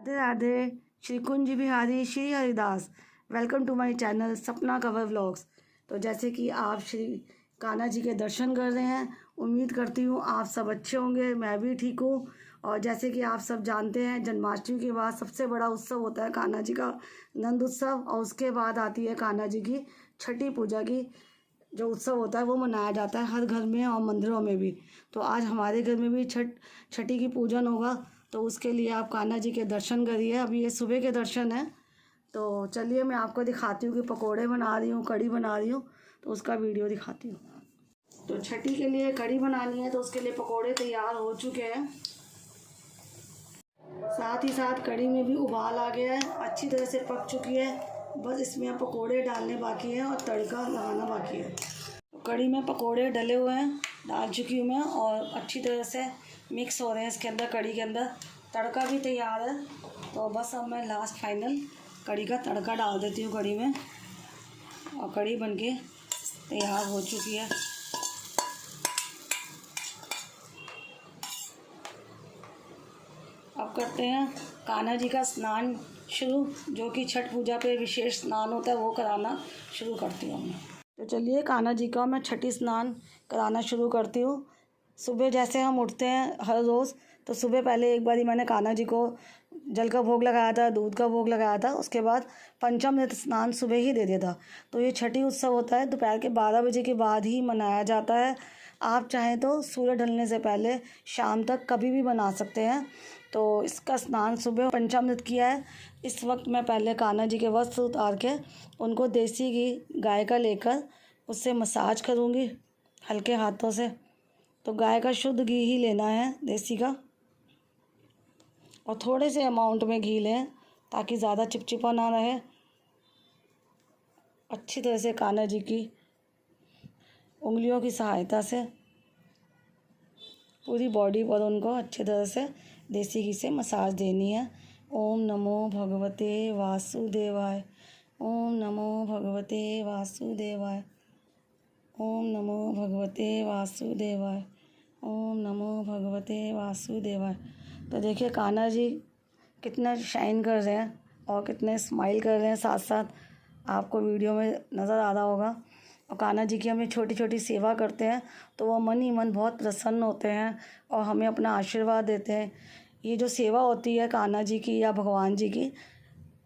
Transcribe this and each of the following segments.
Radhe Radhe. Shri Kunj Bihari Shri Haridas. Welcome to my channel Sapna cover vlogs. तो जैसे कि आप श्री कान्हा जी के दर्शन कर रहे हैं, उम्मीद करती हूँ आप सब अच्छे होंगे, मैं भी ठीक हूँ। और जैसे कि आप सब जानते हैं, जन्माष्टमी के बाद सबसे बड़ा उत्सव होता है कान्हा जी का नंद उत्सव, और उसके बाद आती है कान्हा जी की छठी पूजा की जो उत्सव होता है वो मनाया जाता है हर घर में और मंदिरों में भी। तो आज हमारे घर में भी छठी की पूजन होगा, तो उसके लिए आप कान्हा जी के दर्शन करिए। अभी ये सुबह के दर्शन है, तो चलिए मैं आपको दिखाती हूँ कि पकोड़े बना रही हूँ, कढ़ी बना रही हूँ, तो उसका वीडियो दिखाती हूँ। तो छठी के लिए कढ़ी बनानी है, तो उसके लिए पकोड़े तैयार हो चुके हैं। साथ ही साथ कढ़ी में भी उबाल आ गया है, अच्छी तरह से पक चुकी है। बस इसमें अब पकोड़े डालने बाकी हैं और तड़का लगाना बाकी है। तो कढ़ी में पकोड़े डले हुए हैं, डाल चुकी हूँ मैं, और अच्छी तरह से मिक्स हो रहे हैं इसके अंदर, कढ़ी के अंदर। तड़का भी तैयार है, तो बस अब मैं लास्ट फाइनल कढ़ी का तड़का डाल देती हूँ कढ़ी में, और कढ़ी बनके तैयार हो चुकी है। अब करते हैं कान्हा जी का स्नान शुरू, जो कि छठ पूजा पे विशेष स्नान होता है, वो कराना शुरू करती हूँ मैं। तो चलिए कान्हा जी का मैं छठी स्नान कराना शुरू करती हूँ। सुबह जैसे हम उठते हैं हर रोज़, तो सुबह पहले एक बारी मैंने कान्हा जी को जल का भोग लगाया था, दूध का भोग लगाया था। उसके बाद पंचामृत स्नान सुबह ही दे दिया था। तो ये छठी उत्सव होता है दोपहर के 12 बजे के बाद ही मनाया जाता है। आप चाहें तो सूर्य ढलने से पहले शाम तक कभी भी बना सकते हैं। तो इसका स्नान सुबह पंचामृत किया है। इस वक्त मैं पहले कान्हा जी के वस्त्र उतार के उनको देसी घी गाय का लेकर उससे मसाज करूँगी हल्के हाथों से। तो गाय का शुद्ध घी ही लेना है, देसी का, और थोड़े से अमाउंट में घी लें ताकि ज़्यादा चिपचिपा ना रहे। अच्छी तरह से कान्हा जी की उंगलियों की सहायता से पूरी बॉडी पर उनको अच्छी तरह से देसी घी से मसाज देनी है। ओम नमो भगवते वासुदेवाय, ओम नमो भगवते वासुदेवाय, ओम नमो भगवते वासुदेवाय, ओम नमो भगवते वासुदेवाय। तो देखिए कान्हा जी कितना शाइन कर रहे हैं और कितने स्माइल कर रहे हैं, साथ साथ आपको वीडियो में नज़र आ रहा होगा। और कान्हा जी की हम छोटी छोटी सेवा करते हैं तो वो मन ही मन बहुत प्रसन्न होते हैं और हमें अपना आशीर्वाद देते हैं। ये जो सेवा होती है कान्हा जी की या भगवान जी की,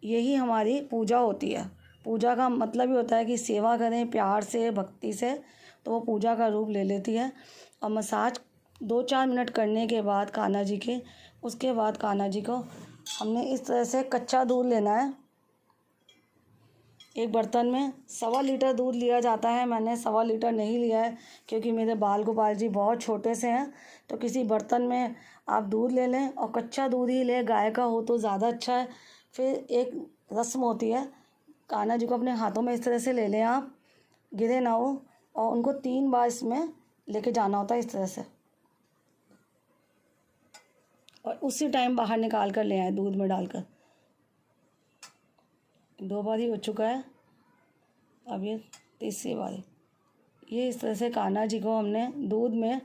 यही हमारी पूजा होती है। पूजा का मतलब ही होता है कि सेवा करें प्यार से, भक्ति से, तो वो पूजा का रूप ले लेती है। और मसाज 2-4 मिनट करने के बाद कान्हा जी के, उसके बाद कान्हा जी को हमने इस तरह से कच्चा दूध लेना है। एक बर्तन में 1.25 लीटर दूध लिया जाता है। मैंने 1.25 लीटर नहीं लिया है क्योंकि मेरे बाल गोपाल जी बहुत छोटे से हैं। तो किसी बर्तन में आप दूध ले लें और कच्चा दूध ही लें, गाय का हो तो ज़्यादा अच्छा है। फिर एक रस्म होती है, कान्हा जी को अपने हाथों में इस तरह से ले लें आप, गिरे ना हो, और उनको 3 बार इसमें लेके जाना होता है इस तरह से, और उसी टाइम बाहर निकाल कर ले आए दूध में डालकर। 2 बार ही हो चुका है, अब ये तीसरी बारी। ये इस तरह से कान्हा जी को हमने दूध में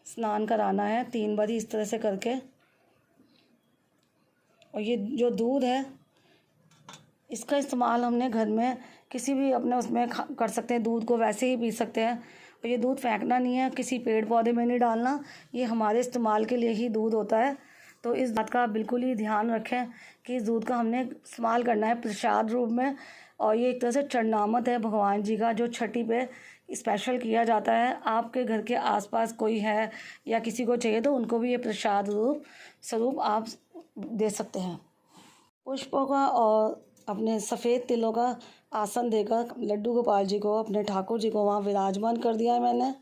स्नान कराना है 3 बारी इस तरह से करके। और ये जो दूध है इसका इस्तेमाल हमने घर में किसी भी अपने उसमें कर सकते हैं, दूध को वैसे ही पी सकते हैं। और ये दूध फेंकना नहीं है, किसी पेड़ पौधे में नहीं डालना, ये हमारे इस्तेमाल के लिए ही दूध होता है। तो इस बात का बिल्कुल ही ध्यान रखें कि इस दूध का हमने इस्तेमाल करना है प्रसाद रूप में। और ये एक तरह से चरणामत है भगवान जी का, जो छठी पे स्पेशल किया जाता है। आपके घर के आसपास कोई है या किसी को चाहिए तो उनको भी ये प्रसाद स्वरूप आप दे सकते हैं। पुष्पों का और अपने सफ़ेद तिलों का आसन देकर लड्डू गोपाल जी को, अपने ठाकुर जी को वहाँ विराजमान कर दिया है मैंने।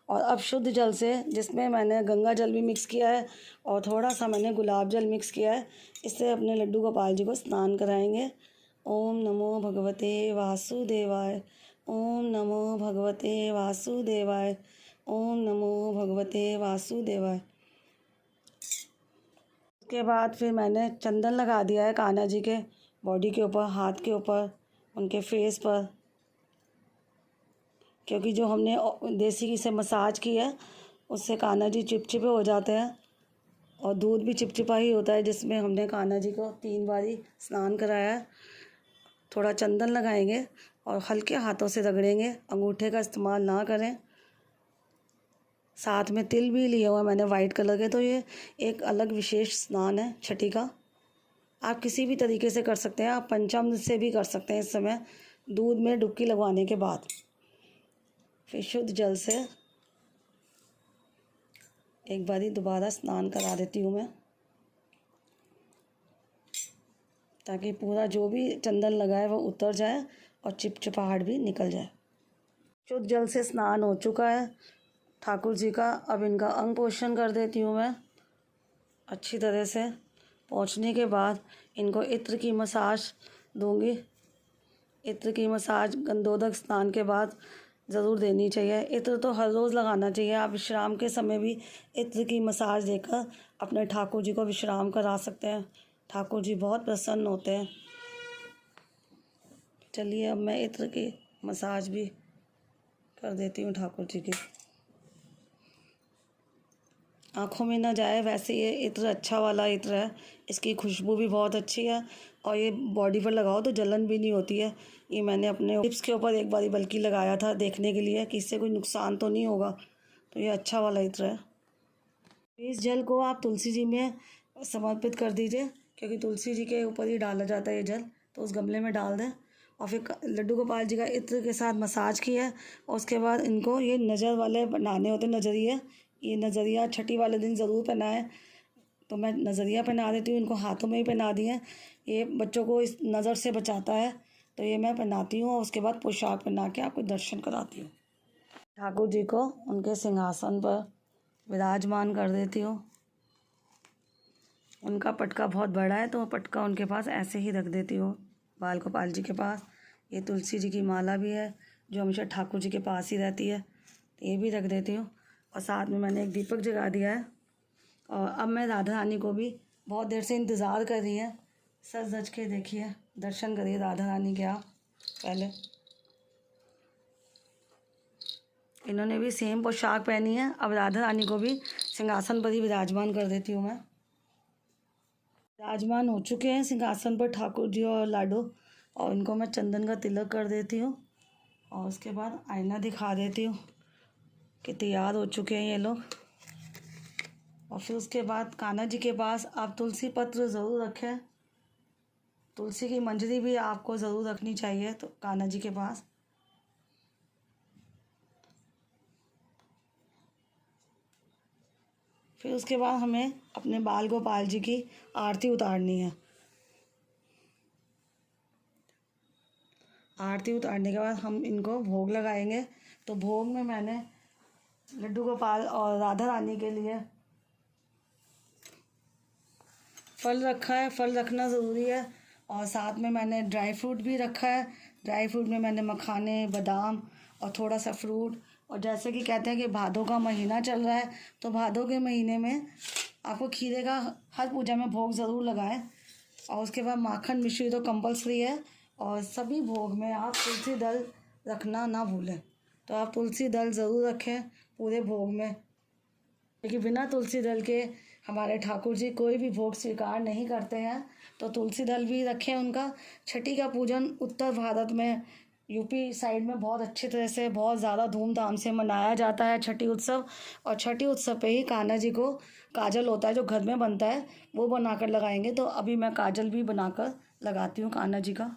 और अब शुद्ध जल से, जिसमें मैंने गंगा जल भी मिक्स किया है और थोड़ा सा मैंने गुलाब जल मिक्स किया है, इससे अपने लड्डू गोपाल जी को स्नान कराएंगे। ओम नमो भगवते वासुदेवाय, ओम नमो भगवते वासुदेवाय, ओम नमो भगवते वासुदेवाय। उसके बाद फिर मैंने चंदन लगा दिया है कान्हा जी के बॉडी के ऊपर, हाथ के ऊपर, उनके फेस पर, क्योंकि जो हमने देसी घी से मसाज की है उससे कान्हा जी चिपचिपे हो जाते हैं। और दूध भी चिपचिपा ही होता है, जिसमें हमने कान्हा जी को 3 बारी स्नान कराया है। थोड़ा चंदन लगाएंगे और हल्के हाथों से रगड़ेंगे, अंगूठे का इस्तेमाल ना करें। साथ में तिल भी लिया हुआ मैंने वाइट कलर के। तो ये एक अलग विशेष स्नान है छठी का। आप किसी भी तरीके से कर सकते हैं, आप पंचामृत से भी कर सकते हैं। इस समय दूध में डुबकी लगवाने के बाद फिर शुद्ध जल से एक बारी दोबारा स्नान करा देती हूँ मैं, ताकि पूरा जो भी चंदन लगा है वो उतर जाए और चिपचिपाहट भी निकल जाए। शुद्ध जल से स्नान हो चुका है ठाकुर जी का। अब इनका अंग पोषण कर देती हूँ मैं अच्छी तरह से। पहुँचने के बाद इनको इत्र की मसाज दूंगी। इत्र की मसाज गंधोदक स्नान के बाद ज़रूर देनी चाहिए। इत्र तो हर रोज़ लगाना चाहिए। आप विश्राम के समय भी इत्र की मसाज देकर अपने ठाकुर जी को विश्राम करा सकते हैं। ठाकुर जी बहुत प्रसन्न होते हैं। चलिए अब मैं इत्र की मसाज भी कर देती हूँ ठाकुर जी की। आँखों में ना जाए, वैसे ये इत्र अच्छा वाला इत्र है। इसकी खुशबू भी बहुत अच्छी है और ये बॉडी पर लगाओ तो जलन भी नहीं होती है। ये मैंने अपने लिप्स के ऊपर एक बारी बल्कि लगाया था देखने के लिए कि इससे कोई नुकसान तो नहीं होगा। तो ये अच्छा वाला इत्र है। इस जल को आप तुलसी जी में समर्पित कर दीजिए, क्योंकि तुलसी जी के ऊपर ही डाला जाता है ये जल। तो उस गमले में डाल दें और फिर लड्डू गोपाल जी का इत्र के साथ मसाज किया है। और उसके बाद इनको ये नज़र वाले बनाने होते, नज़रिए। ये नज़रिया छठी वाले दिन ज़रूर पहनाएं। तो मैं नज़रिया पहना देती हूँ, इनको हाथों में ही पहना दिए। ये बच्चों को इस नज़र से बचाता है, तो ये मैं पहनाती हूँ और उसके बाद पोशाक पहना के आपको दर्शन कराती हूँ। ठाकुर जी को उनके सिंहासन पर विराजमान कर देती हूँ। उनका पटका बहुत बड़ा है, तो पटका उनके पास ऐसे ही रख देती हूँ बाल गोपाल जी के पास। ये तुलसी जी की माला भी है जो हमेशा ठाकुर जी के पास ही रहती है, तो ये भी रख देती हूँ। और साथ में मैंने एक दीपक जगा दिया है। और अब मैं राधा रानी को भी बहुत देर से इंतज़ार कर रही है। सज धज के देखिए, दर्शन करिए राधा रानी के आप। पहले इन्होंने भी सेम पोशाक पहनी है। अब राधा रानी को भी सिंहासन पर ही विराजमान कर देती हूँ मैं। विराजमान हो चुके हैं सिंहासन पर ठाकुर जी और लाडो, और इनको मैं चंदन का तिलक कर देती हूँ और उसके बाद आईना दिखा देती हूँ कि तैयार हो चुके हैं ये लोग। और फिर उसके बाद कान्हा जी के पास आप तुलसी पत्र ज़रूर रखें। तुलसी की मंजरी भी आपको ज़रूर रखनी चाहिए तो कान्हा जी के पास। फिर उसके बाद हमें अपने बाल गोपाल जी की आरती उतारनी है। आरती उतारने के बाद हम इनको भोग लगाएंगे। तो भोग में मैंने लड्डू गोपाल और राधा रानी के लिए फल रखा है। फल रखना ज़रूरी है। और साथ में मैंने ड्राई फ्रूट भी रखा है। ड्राई फ्रूट में मैंने मखाने, बादाम और थोड़ा सा फ्रूट। और जैसे कि कहते हैं कि भादों का महीना चल रहा है, तो भादों के महीने में आपको खीरे का हर पूजा में भोग ज़रूर लगाएं। और उसके बाद माखन मिश्री तो कंपलसरी है। और सभी भोग में आप तुलसी दल रखना ना भूलें। तो आप तुलसी दल ज़रूर रखें पूरे भोग में, क्योंकि बिना तुलसी दल के हमारे ठाकुर जी कोई भी भोग स्वीकार नहीं करते हैं। तो तुलसी दल भी रखें उनका। छठी का पूजन उत्तर भारत में, यूपी साइड में बहुत अच्छी तरह से, बहुत ज़्यादा धूमधाम से मनाया जाता है छठी उत्सव। और छठी उत्सव पे ही कान्हा जी को काजल होता है जो घर में बनता है, वो बनाकर लगाएंगे। तो अभी मैं काजल भी बनाकर लगाती हूँ कान्हा जी का।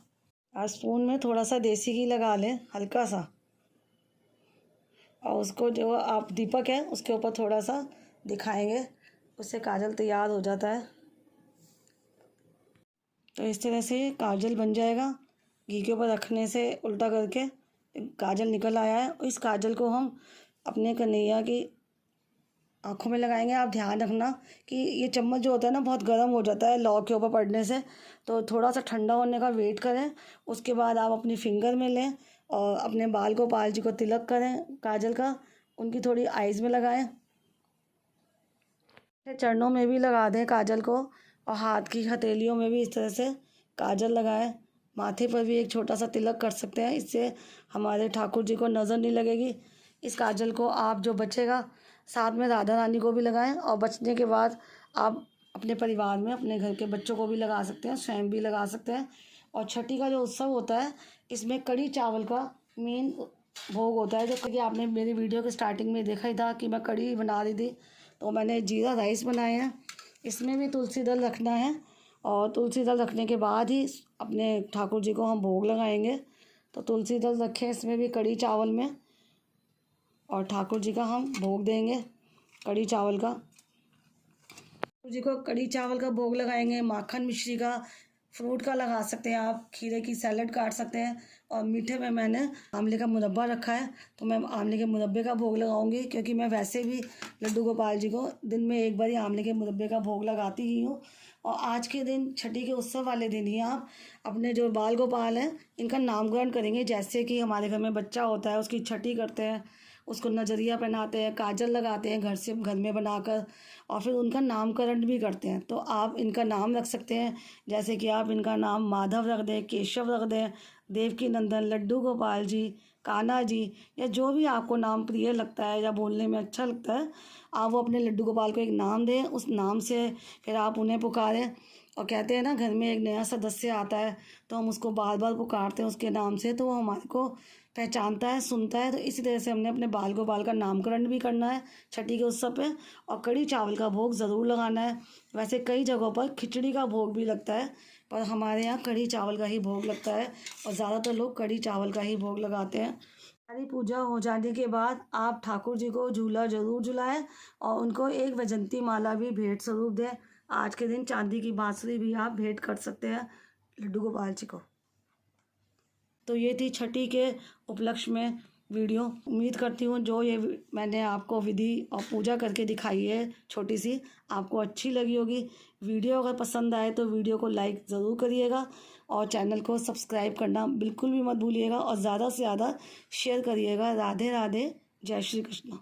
आज स्पून में थोड़ा सा देसी घी लगा लें, हल्का सा, और उसको जो आप दीपक है उसके ऊपर थोड़ा सा दिखाएंगे, उससे काजल तैयार हो जाता है। तो इस तरह से काजल बन जाएगा। घी के ऊपर रखने से उल्टा करके काजल निकल आया है। इस काजल को हम अपने कन्हैया की आँखों में लगाएंगे। आप ध्यान रखना कि ये चम्मच जो होता है ना बहुत गर्म हो जाता है लौ के ऊपर पड़ने से, तो थोड़ा सा ठंडा होने का वेट करें। उसके बाद आप अपनी फिंगर में लें और अपने बाल गोपाल जी को तिलक करें काजल का, उनकी थोड़ी आइज़ में लगाएं, चरणों में भी लगा दें काजल को, और हाथ की हथेलियों में भी इस तरह से काजल लगाएं। माथे पर भी एक छोटा सा तिलक कर सकते हैं, इससे हमारे ठाकुर जी को नज़र नहीं लगेगी। इस काजल को आप जो बचेगा साथ में राधा रानी को भी लगाएं, और बचने के बाद आप अपने परिवार में अपने घर के बच्चों को भी लगा सकते हैं, स्वयं भी लगा सकते हैं। और छठी का जो उत्सव होता है इसमें कढ़ी चावल का मेन भोग होता है। जो कि आपने मेरी वीडियो के स्टार्टिंग में देखा ही था कि मैं कढ़ी बना रही थी, तो मैंने जीरा राइस बनाए हैं। इसमें भी तुलसी दल रखना है और तुलसी दल रखने के बाद ही अपने ठाकुर जी को हम भोग लगाएंगे। तो तुलसी दल रखें इसमें भी कढ़ी चावल में, और ठाकुर जी का हम भोग देंगे कढ़ी चावल का। ठाकुर जी को कढ़ी चावल का भोग लगाएंगे। माखन मिश्री का, फ्रूट का लगा सकते हैं आप, खीरे की सैलड काट सकते हैं। और मीठे में मैंने आंवले का मुरब्बा रखा है, तो मैं आंवले के मुरब्बे का भोग लगाऊंगी, क्योंकि मैं वैसे भी लड्डू गोपाल जी को दिन में एक बार ही आंवले के मुरब्बे का भोग लगाती ही हूँ। और आज के दिन, छठी के उत्सव वाले दिन ही आप अपने जो बाल गोपाल हैं इनका नामकरण करेंगे। जैसे कि हमारे घर में बच्चा होता है, उसकी छठी करते हैं, उसको नजरिया पहनाते हैं, काजल लगाते हैं घर में बनाकर, और फिर उनका नामकरण भी करते हैं। तो आप इनका नाम रख सकते हैं, जैसे कि आप इनका नाम माधव रख दें, केशव रख दें, देवकी नंदन, लड्डू गोपाल जी, कान्हा जी, या जो भी आपको नाम प्रिय लगता है या बोलने में अच्छा लगता है, आप वो अपने लड्डू गोपाल को एक नाम दें। उस नाम से फिर आप उन्हें पुकारें। और कहते हैं ना, घर में एक नया सदस्य आता है तो हम उसको बार बार पुकारते हैं उसके नाम से, तो वो हमारे को पहचानता है, सुनता है। तो इसी तरह से हमने अपने बाल गोपाल का नामकरण भी करना है छठी के उत्सव पे। और कढ़ी चावल का भोग ज़रूर लगाना है। वैसे कई जगहों पर खिचड़ी का भोग भी लगता है, पर हमारे यहाँ कढ़ी चावल का ही भोग लगता है, और ज़्यादातर लोग कढ़ी चावल का ही भोग लगाते हैं। सारी पूजा हो जाने के बाद आप ठाकुर जी को झूला ज़रूर झुलाएं, और उनको एक वैजंती माला भी भेंट स्वरूप दें। आज के दिन चांदी की बांसुरी भी आप भेंट कर सकते हैं लड्डू गोपाल जी को। तो ये थी छठी के उपलक्ष्य में वीडियो। उम्मीद करती हूँ जो ये मैंने आपको विधि और पूजा करके दिखाई है छोटी सी, आपको अच्छी लगी होगी। वीडियो अगर पसंद आए तो वीडियो को लाइक ज़रूर करिएगा, और चैनल को सब्सक्राइब करना बिल्कुल भी मत भूलिएगा, और ज़्यादा से ज़्यादा शेयर करिएगा। राधे राधे, जय श्री कृष्ण।